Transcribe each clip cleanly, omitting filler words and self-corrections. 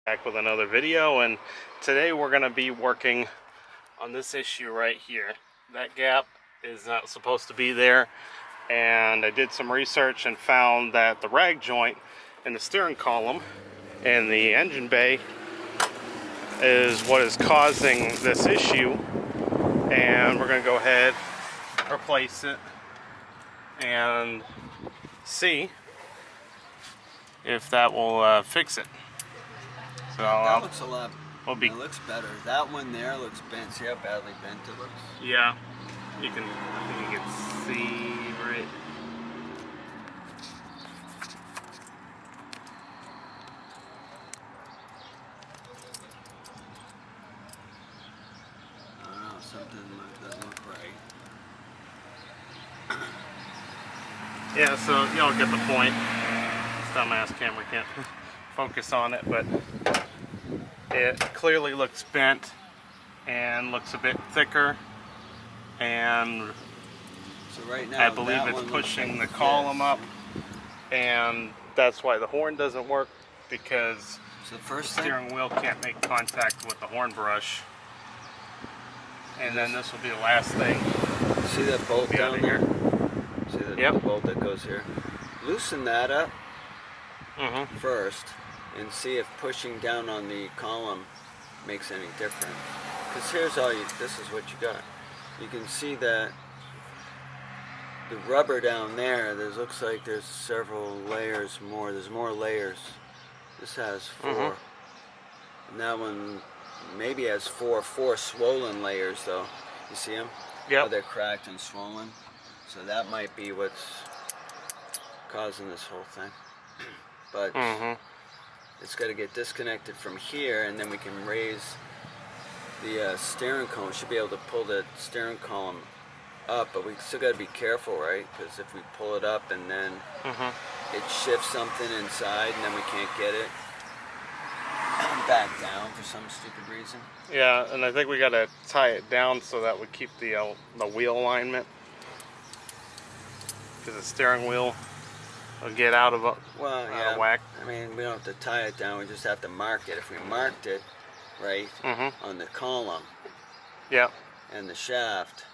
Back with another video, and today we're going to be working on this issue right here. That gap is not supposed to be there, and I did some research and found that the rag joint in the steering column and the engine bay is what is causing this issue, and we're going to go ahead, replace it, and see if that will fix it. So that looks a lot. It looks better. That one there looks bent. See how badly bent it looks? Yeah, you can. I think you can see right. I don't know. Something doesn't look right. Yeah, so y'all get the point. This dumbass camera can't focus on it, but it clearly looks bent and looks a bit thicker, and so right now, I believe it's pushing the column up, and that's why the horn doesn't work, because so the steering wheel can't make contact with the horn brush. And then this will be the last thing. See that bolt down here? See that Yep. bolt that goes here? Loosen that up first and see if pushing down on the column makes any difference. Because here's all you, this is what you got. You can see that the rubber down there, looks like there's several layers more. There's more layers. This has 4. And that one maybe has four swollen layers though. You see them? Yeah. They're cracked and swollen. So that might be what's causing this whole thing. But it's got to get disconnected from here, and then we can raise the steering column. We should be able to pull the steering column up, but we still got to be careful, right? Because if we pull it up and then it shifts something inside, and then we can't get it back down for some stupid reason. Yeah, and I think we got to tie it down so that we keep the wheel alignment, because the steering wheel will get out of whack. I mean, we don't have to tie it down. We just have to mark it. If we marked it right on the column, and the shaft,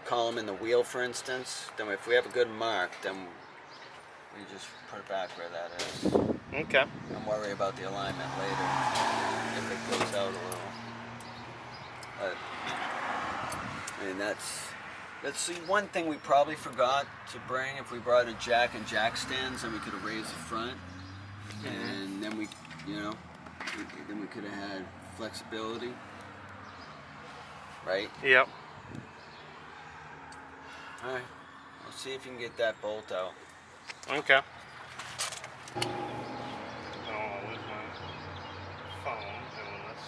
column and the wheel, for instance, then if we have a good mark, then we just put it back where that is. Okay. And worry about the alignment later if it goes out a little. But I mean, that's the one thing we probably forgot to bring. If we brought a jack and jack stands, then we could have raised the front, and then we could have had flexibility, right? Yep. All right. Let's see if you can get that bolt out. Okay. I'll lose my phone doing this.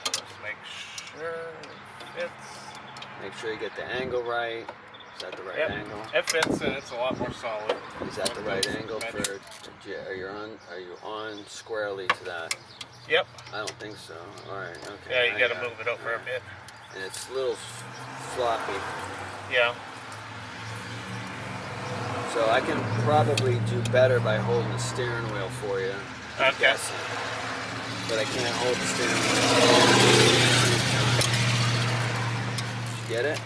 Let's make sure it fits. Make sure you get the angle right. Is that the right angle? It fits, and it's a lot more solid. Is that the right angle for? Are you on squarely to that? Yep. I don't think so. All right. Okay. Yeah, you got to move it over a bit. And it's a little floppy. Yeah. So I can probably do better by holding the steering wheel for you. I'm guessing. But I can't hold the steering wheel. Get it?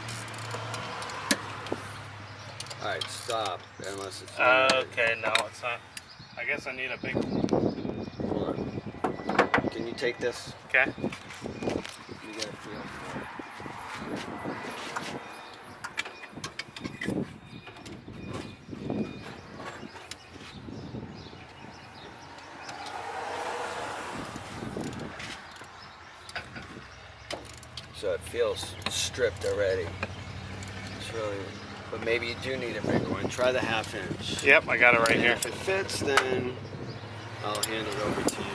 Alright, stop. Unless it's... okay, no, it's not. I guess I need a big... Hold on. Can you take this? Okay. You get a feel for it. So it feels stripped already. It's really, but maybe you do need a bigger one. Try the 1/2 inch. Yep, I got it right here. If it fits, then I'll hand it over to you.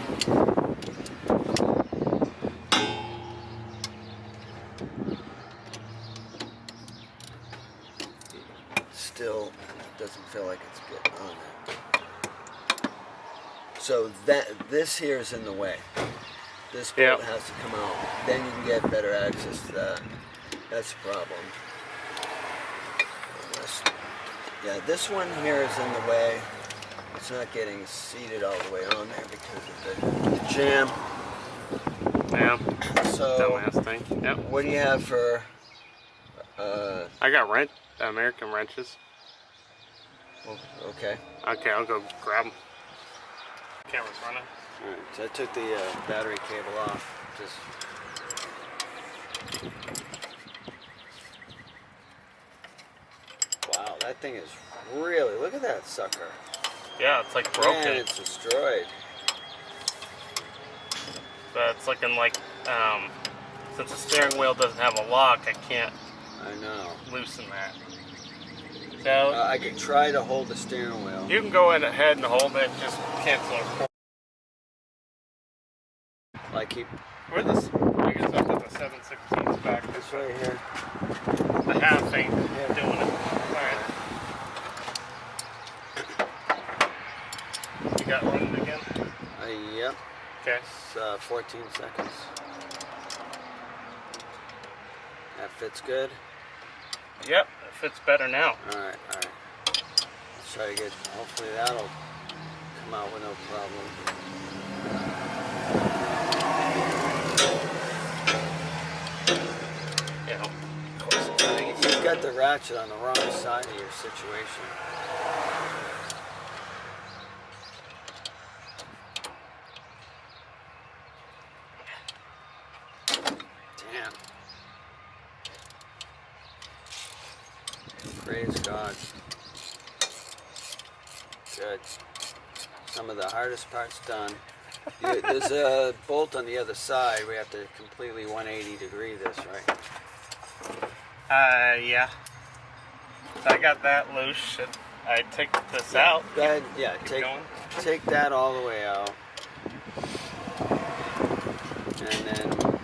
Still doesn't feel like it's getting on there. So this here is in the way. This bolt has to come out. Then you can get better access to that. That's the problem. Yeah, this one here is in the way. It's not getting seated all the way on there because of the jam. Yeah. So, Dumbass thing. Yep. what do you have for? I got American wrenches. Okay. Okay, I'll go grab them. Camera's running. All right. So I took the battery cable off. Just. Wow, that thing is really. Look at that sucker. Yeah, it's like broken. Man, it's destroyed. But it's looking like, since the steering wheel doesn't have a lock, I can't I know. loosen that. So I could try to hold the steering wheel. you can go in ahead and hold it, just cancel it. Like he. Where this? I guess I'll put the 7/16 back. It's right here. The half ain't doing it. Alright. You got running again? Yep. Okay. It's 14 seconds. That fits good. Yep, it fits better now. Alright, alright. Let's try to get, hopefully that'll come out with no problem. Yeah, of course. You've got the ratchet on the wrong side of your situation. Damn. Praise God. Good. Some of the hardest parts done. There's a bolt on the other side. We have to completely 180 degree this, right? Yeah. I got that loose. I take this out. Go ahead. Yeah, Keep going. take that all the way out. And then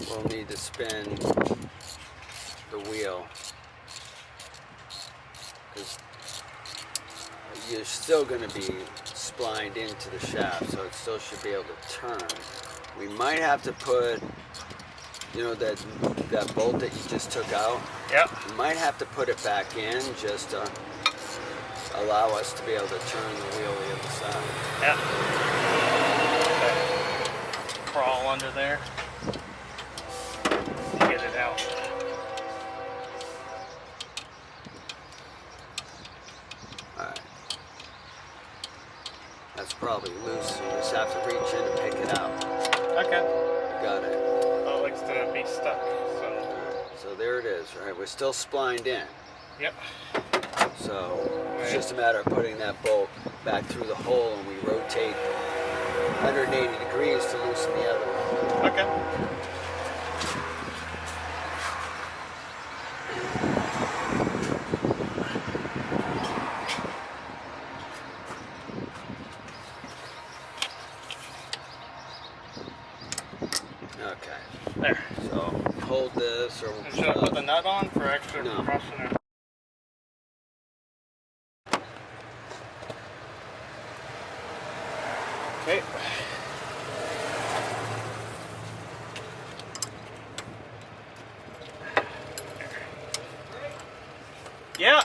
we'll need to spin the wheel. Because you're still going to be splined into the shaft, so it still should be able to turn. We might have to put, you know, that bolt that you just took out. Yep. We might have to put it back in just to allow us to be able to turn the wheel the other side. Yep. Crawl under there. Get it out. Alright. That's probably loose. You just have to reach in and pick it out. Okay. Got it. Oh, it likes to be stuck. So there it is, right? We're still splined in. Yep. So it's just a matter of putting that bolt back through the hole, and we rotate 180 degrees to loosen the other one. Okay. Okay. There. So hold this, or And should I put the nut on for extra No. compression? Or? Okay. Yeah.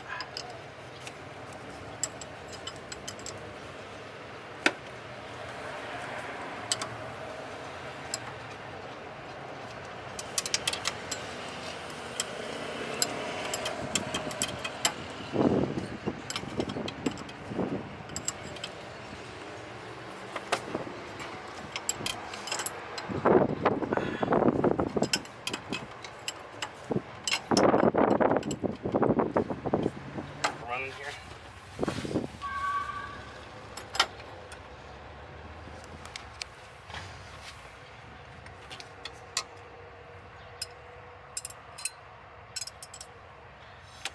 Running here.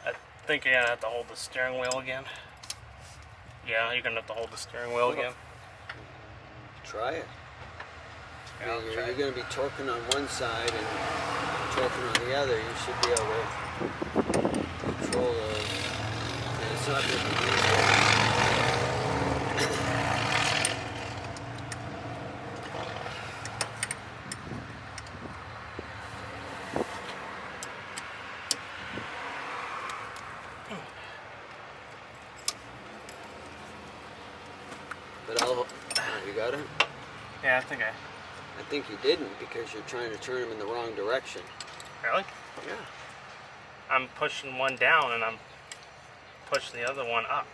I think you're gonna have to hold the steering wheel again. Yeah, you're gonna have to hold the steering wheel again. try it. Yeah, I'll try You're it. going to be torquing on one side and torquing on the other. You should be able to control the. And it's not going to be easy. Yeah, I think you didn't because you're trying to turn them in the wrong direction. Really? Yeah. I'm pushing one down and I'm pushing the other one up.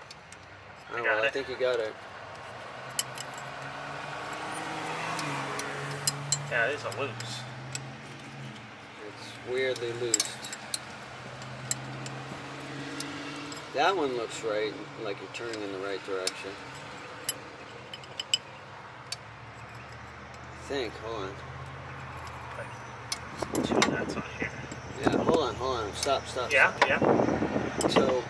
Oh, well, I think you got it. Yeah, these are loose. It's weirdly loosed. That one looks right, like you're turning in the right direction. I think, hold on. Two nuts on here. Yeah, hold on, stop. Yeah, stop. yeah. So,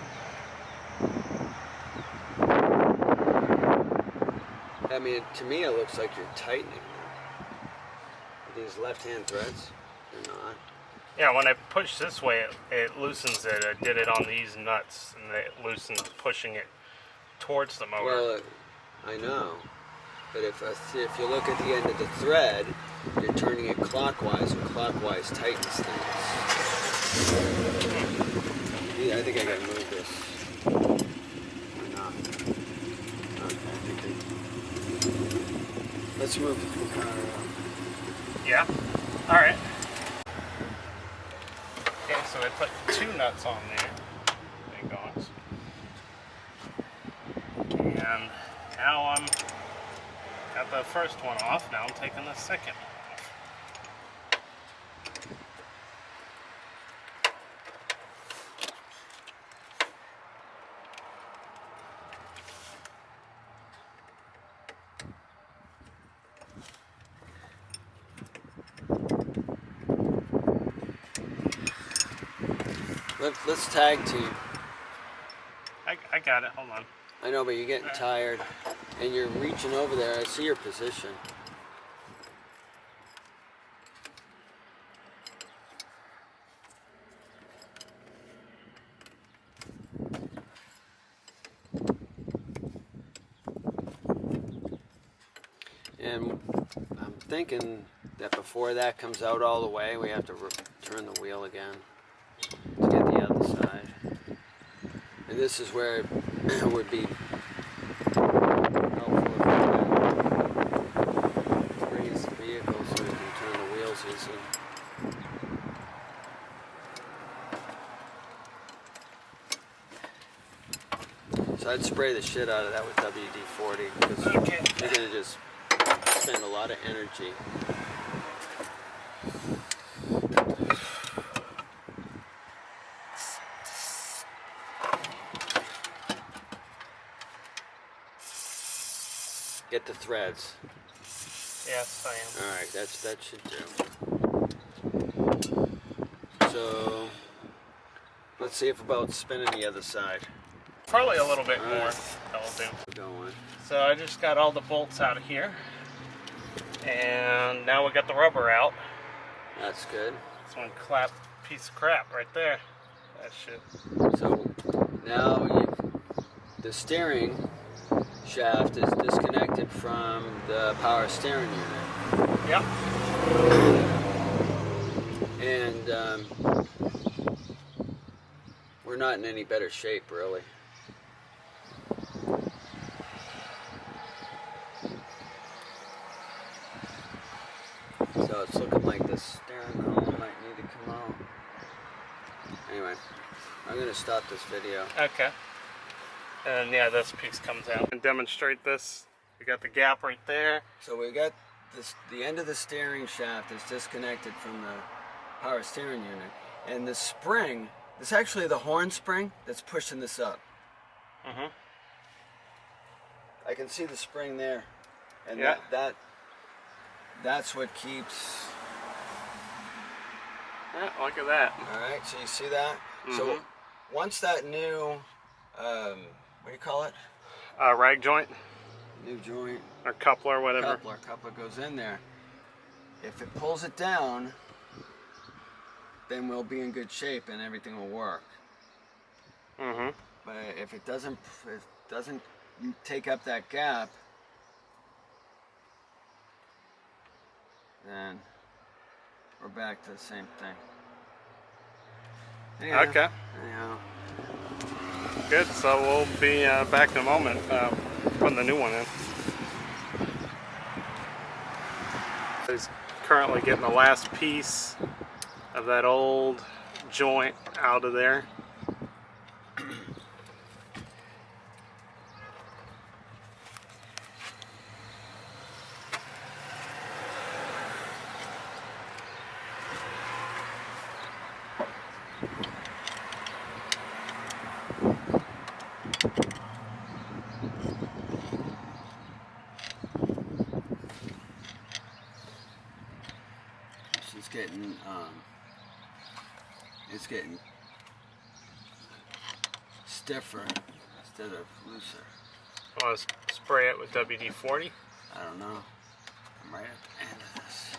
I mean, to me it looks like you're tightening them. These left-hand threads, they're not. Yeah, when I push this way, it loosens it. I did it on these nuts, and it loosens, pushing it towards the motor. Well, I know. But if you look at the end of the thread, you're turning it clockwise, and clockwise tightens things. Yeah, I think I gotta move this. Or not. Okay, let's move the car around. Yeah? Alright. Okay, so I put two nuts on there. Big dogs. And now I'm got the first one off, now I'm taking the second one off. Let's tag team. I got it, hold on. I know, but you're getting tired, and you're reaching over there. I see your position. And I'm thinking that before that comes out all the way, we have to turn the wheel again to get the other side. And this is where it would be helpful if we raise the vehicle so we can turn the wheels easily. So I'd spray the shit out of that with WD-40 because you're going to just spend a lot of energy. Get the threads. Yes, I am. Alright, that should do. So, let's see if about spinning the other side. Probably a little bit more. That'll do. Going. So I just got all the bolts out of here. And now we got the rubber out. That's good. It's one piece of crap right there. That shit. So, now the steering shaft is disconnected from the power steering unit. Yep. And we're not in any better shape, really. So it's looking like the steering column might need to come out. Anyway, I'm going to stop this video. Okay. And yeah, this piece comes out. And demonstrate this. We got the gap right there. So we got this. The end of the steering shaft is disconnected from the power steering unit, and the spring. This is actually the horn spring that's pushing this up. Mm-hmm. I can see the spring there, and yeah. that's what keeps. Yeah, look at that. All right, so you see that. Mm-hmm. So once that new, what do you call it? Rag joint. New joint. Or coupler, whatever. Coupler goes in there. If it pulls it down, then we'll be in good shape and everything will work. Mm-hmm. But if it doesn't take up that gap, then we're back to the same thing. Anyhow, Okay. Anyhow. Good, so we'll be back in a moment putting the new one in. currently getting the last piece of that old joint out of there. It's getting stiffer instead of looser. Want to spray it with WD-40? I don't know. I'm right at the end of this.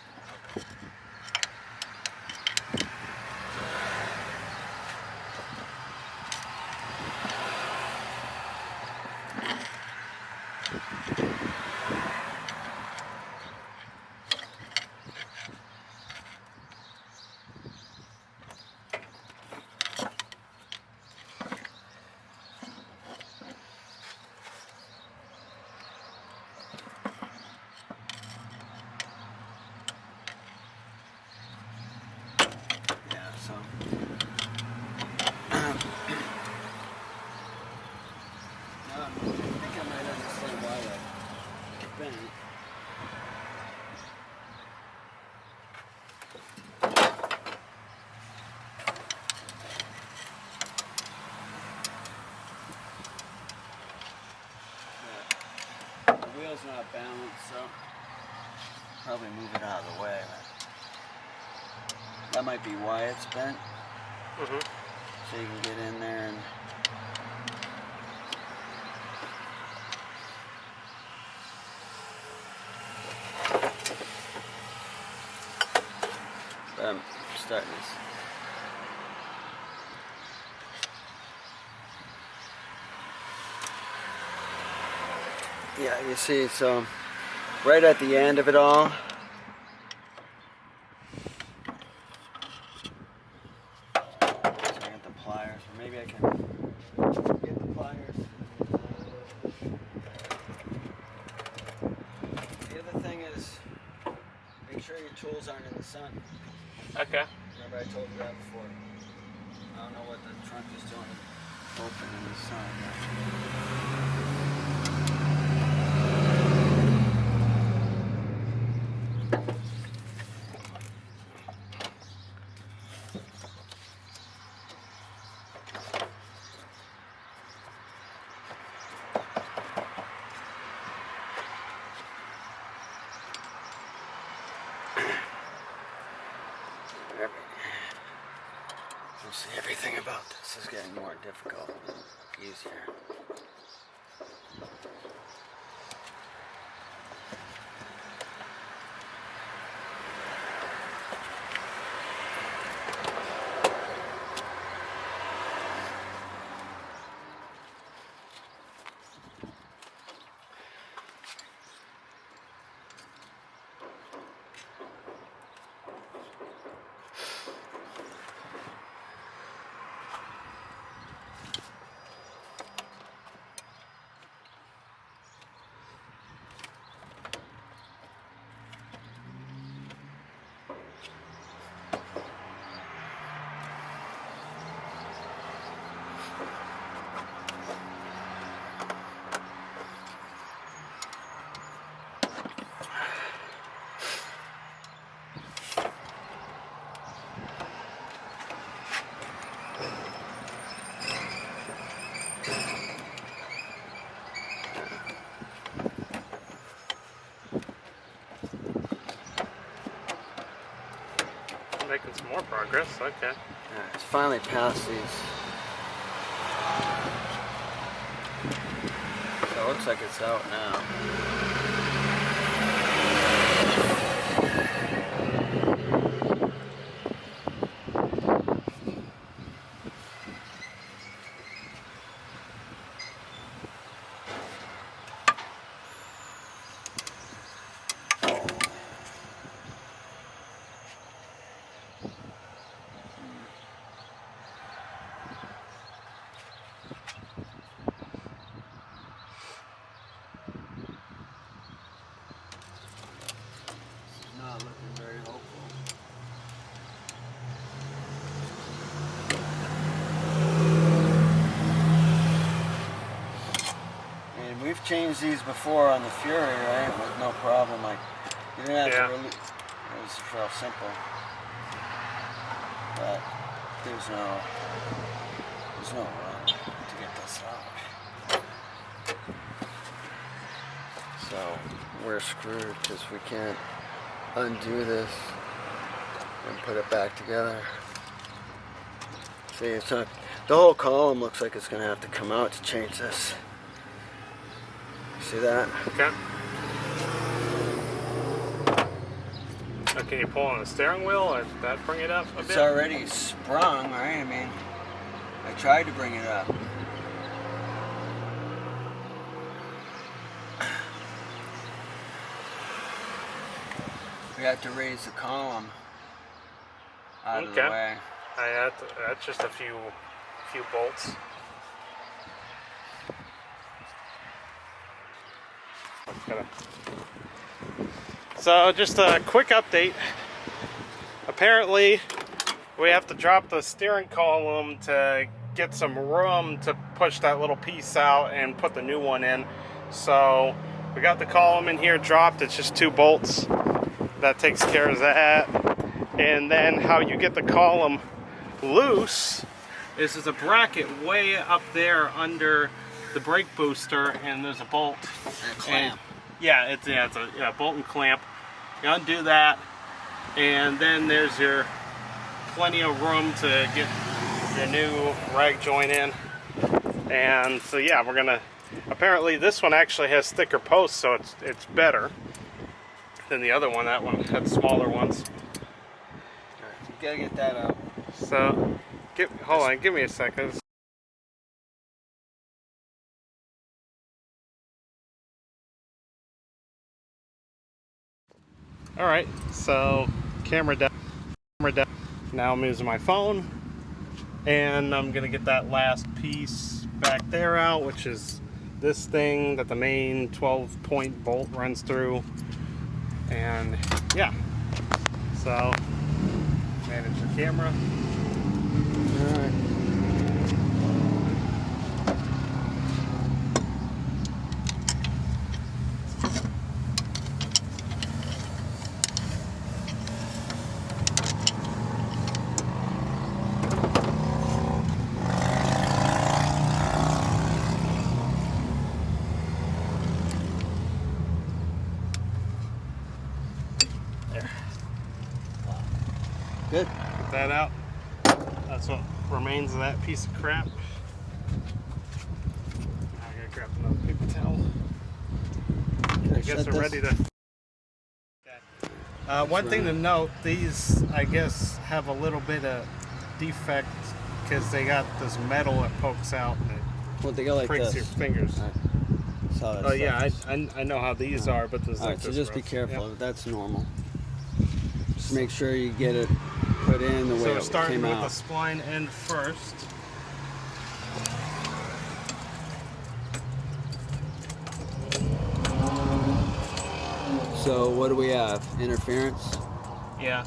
So, I think I might understand why that bent. The wheel's not balanced, so probably move it out of the way. That might be why it's bent. So you can get in there and I'm starting this. Yeah, you see, so right at the end of it all, pliers, or maybe I can get the pliers. The other thing is, make sure your tools aren't in the sun. Okay. Remember I told you that before. I don't know what the trunk is doing open in the sun. See, everything about this is getting more difficult, easier. Making some more progress, okay. Yeah, it's finally past these. So it looks like it's out now. changed these before on the Fury, right? With no problem. Like, you didn't have to really. It was real simple. But there's no run to get this out. So we're screwed because we can't undo this and put it back together. See, it's not, the whole column looks like it's going to have to come out to change this. See that? Okay. Okay, you pull on the steering wheel, or did that bring it up a bit? It's already sprung, right? I mean, I tried to bring it up. We have to raise the column out of the way. That's just a few bolts. So just a quick update. Apparently we have to drop the steering column to get some room to push that little piece out and put the new one in. So we got the column in here dropped. It's just 2 bolts. That takes care of that. And then how you get the column loose is there's a bracket way up there under the brake booster, and there's a bolt And a clamp. It's a bolt and clamp. You undo that, and then there's plenty of room to get your new rag joint in. And so yeah, we're gonna, apparently this one actually has thicker posts, so it's better than the other one. That one had smaller ones. Alright, you gotta get that out. So hold on, give me a second. Alright, so camera down. Now I'm using my phone, and I'm gonna get that last piece back there out, which is this thing that the main 12-point bolt runs through. And yeah, so manage the camera. Alright. Good. Get that out. That's what remains of that piece of crap. I gotta grab another paper towel. I guess we're ready to. One thing to note, these I guess have a little bit of defect because they got this metal that pokes out and it They go like pricks this. your fingers. Oh yeah, I know how these are, but there's Alright, like so this just be rough. careful. Yep. That's normal. Just make sure you get it put in the way So we're it starting came with out. the spline end first. So what do we have? Interference? Yeah.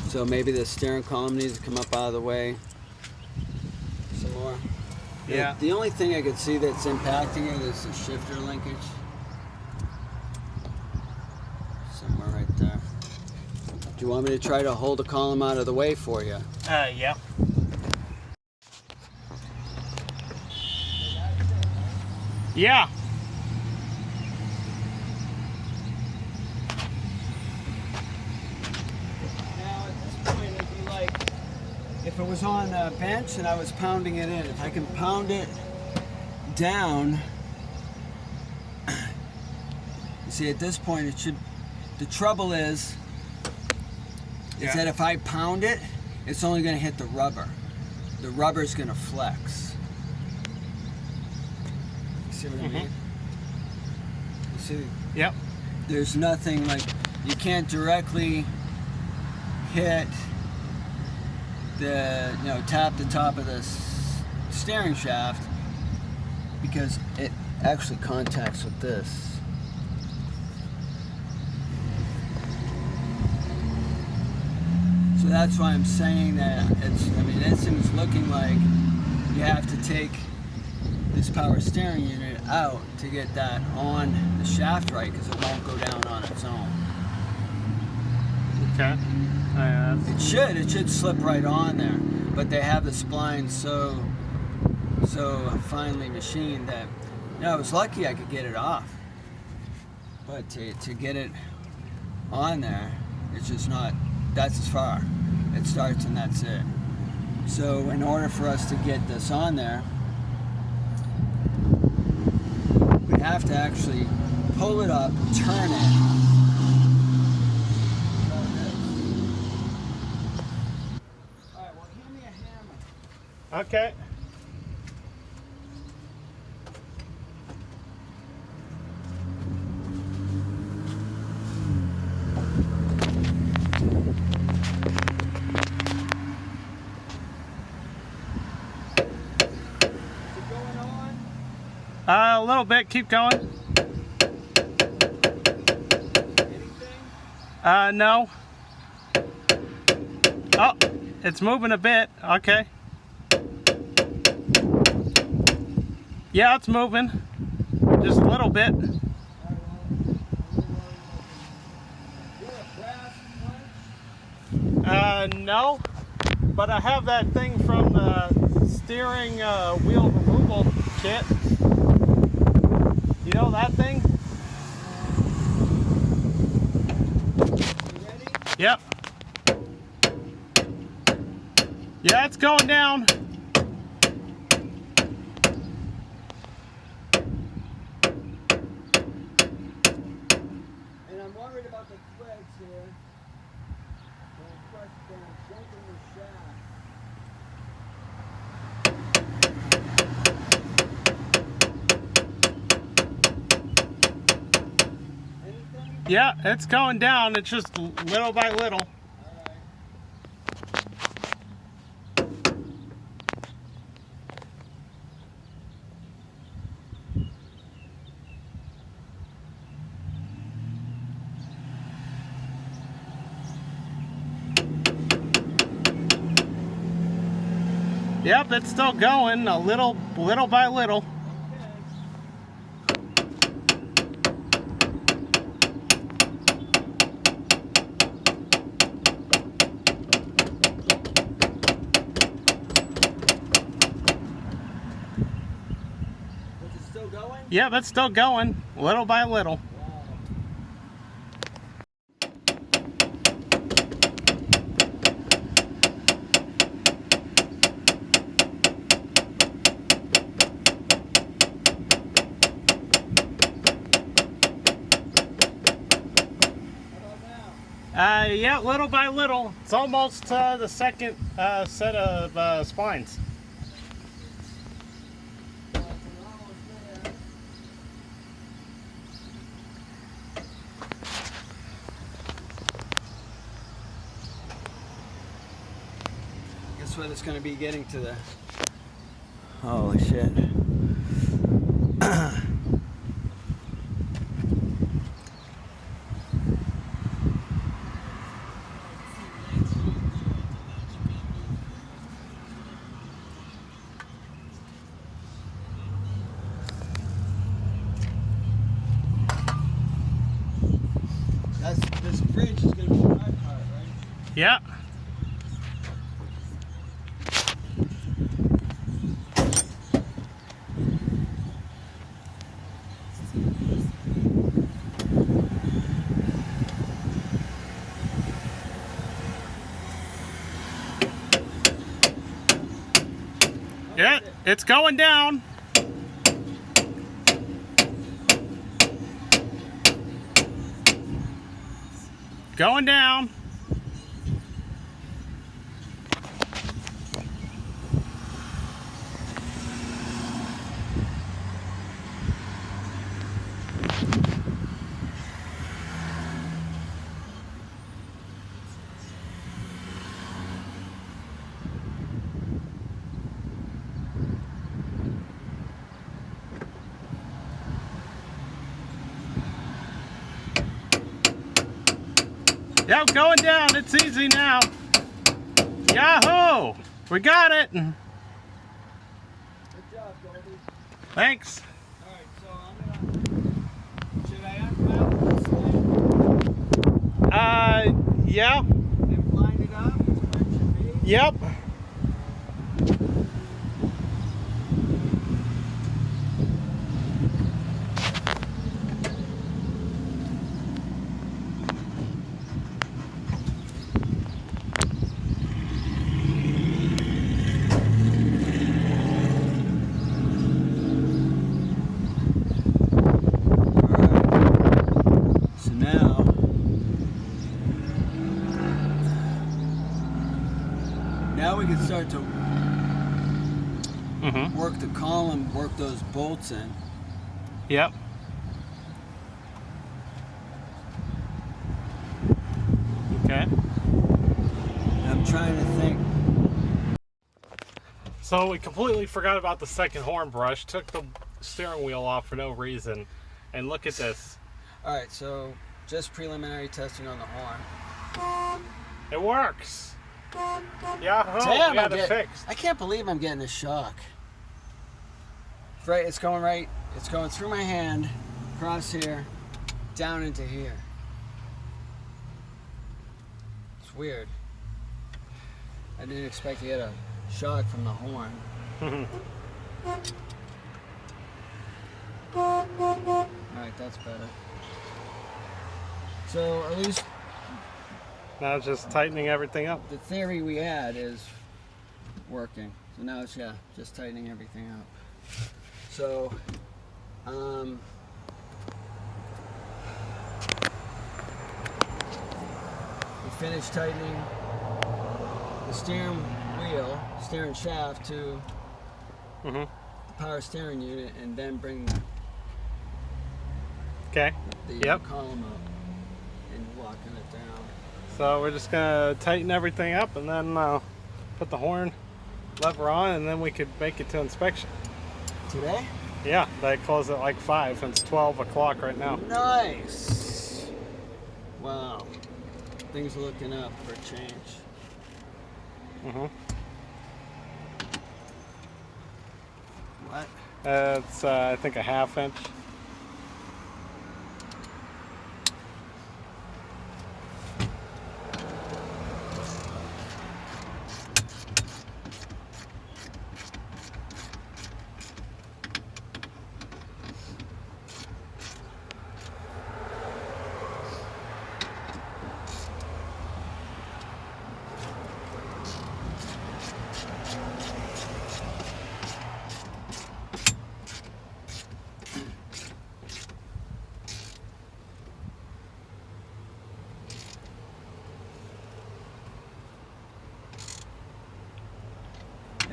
So maybe the steering column needs to come up out of the way some more. Yeah. The only thing I could see that's impacting it is the shifter linkage. Somewhere right there. Do you want me to try to hold the column out of the way for you? Yeah. Yeah. Now at this point it'd be like if it was on a bench and I was pounding it in. If I can pound it down, you see at this point it should, the trouble is that if I pound it, it's only going to hit the rubber. The rubber's going to flex. You see what I mean? You see? Yep. There's nothing like, you can't directly hit the, tap the top of the steering shaft because it actually contacts with this. So that's why I'm saying that it's, I mean, this thing's looking like you have to take this power steering unit out to get that on the shaft right, because it won't go down on its own. Okay. It should slip right on there, but they have the spline so finely machined that, you know, I was lucky I could get it off. But to get it on there, it's just not, that's as far. It starts and that's it. So in order for us to get this on there, we'd have to actually pull it up, turn it. Alright, well, hand me a hammer. Okay. A little bit. Keep going. Anything? No. Oh, it's moving a bit. Okay. Yeah, it's moving. Just a little bit. No. But I have that thing from the steering wheel removal kit. You know that thing? You ready? Yep. Yeah, it's going down. And I'm worried about the threads here. They're jumping the shaft. Anything? Yeah, it's going down. It's just little by little. Yep, it's still going a little by little. Is it still going? Yep, it's still going little by little. Yeah, little by little. It's almost the second set of splines. Guess what it's going to be getting to the... Holy shit. This bridge is going to be the hard part, right? Yeah. Yeah, it's going down. Going down. Yep, going down. It's easy now. Yahoo! We got it! Good job, Goldie. Thanks. Alright, so should I unwrap this thing? Yeah. And line it up to where it should be? Yep. Now we can start to work the column, work those bolts in. Yep. Okay. I'm trying to think. So we completely forgot about the second horn brush, took the steering wheel off for no reason, and look at this. Alright, so just preliminary testing on the horn. It works. Yeah, Damn, we got it fixed. I can't believe I'm getting a shock. It's going through my hand, across here, down into here. It's weird. I didn't expect to get a shock from the horn. Alright, that's better. So at least Now it's just tightening everything up. the theory we had is working. So now it's, just tightening everything up. So, we finished tightening the steering shaft to the power steering unit, and then bring Okay. the column up and locking it down. So we're just gonna tighten everything up and then put the horn lever on, and then we could make it to inspection. Today? Yeah, they close at like 5 and it's 12 o'clock right now. Nice! Wow. Things are looking up for a change. What? It's I think a 1/2 inch.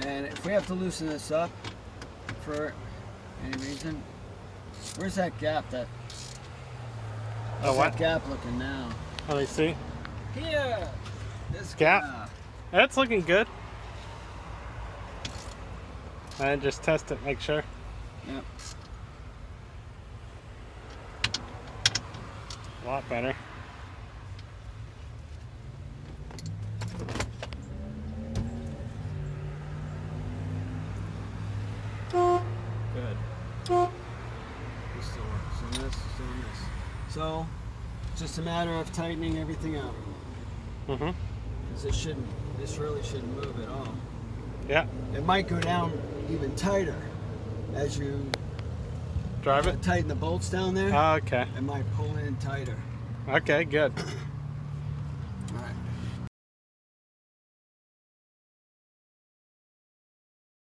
And if we have to loosen this up for any reason, where's that gap? How's that gap looking now? Let me see. Here! This Gap? That's looking good. And just test it, make sure. Yep. A lot better. Good. It still works. And this is doing this. So, just a matter of tightening everything up. Because this really shouldn't move at all. Yeah. It might go down even tighter as you Drive it? tighten the bolts down there. Okay. It might pull in tighter. Okay, good.